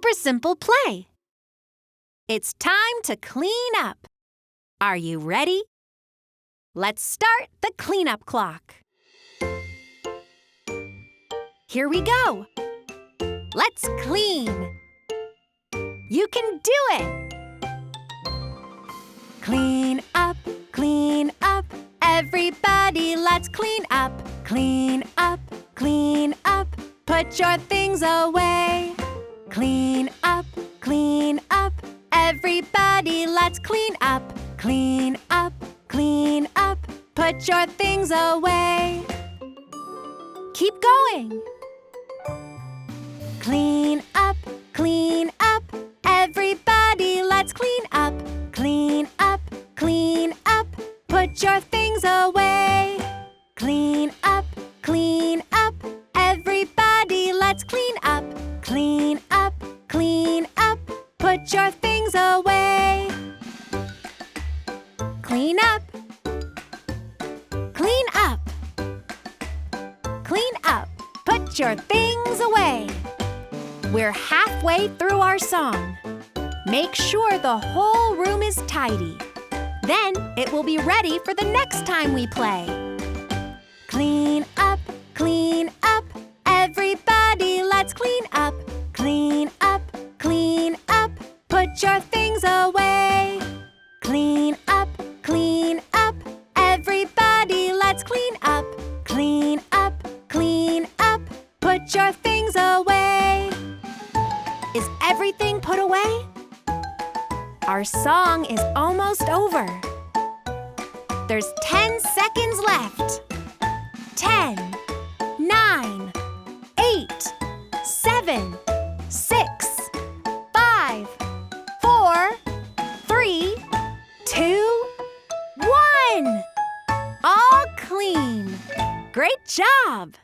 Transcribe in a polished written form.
super simple play. It's time to clean up. Are you ready? Let's start the cleanup clock. Here we go. Let's clean. You can do it. Clean up, clean up. Everybody, let's clean up. Clean up, clean up. Put your things away. Clean up, clean up. Everybody, let's clean up. Clean up, clean up. Put your things away. Keep going. Clean up, clean up. Everybody, let's clean up. Clean up, clean up. Put your things away. Clean up, clean up. Everybody, let's clean up. Clean up, clean up. Put your things away. Clean up. Clean up. Clean up. Put your things away. We're halfway through our song. Make sure the whole room is tidy. Then it will be ready for the next time we play. Clean up, clean up. Everybody, let's clean up. Clean up, clean up. Put your things away. Clean up, clean up. Everybody, let's clean up. Clean up, clean up. Put your things away. Is everything put away? Our song is almost over. There's 10 seconds left. 10, 9, 8, 7, 6, 5, 4, 3, 2, 1. All clean. Great job!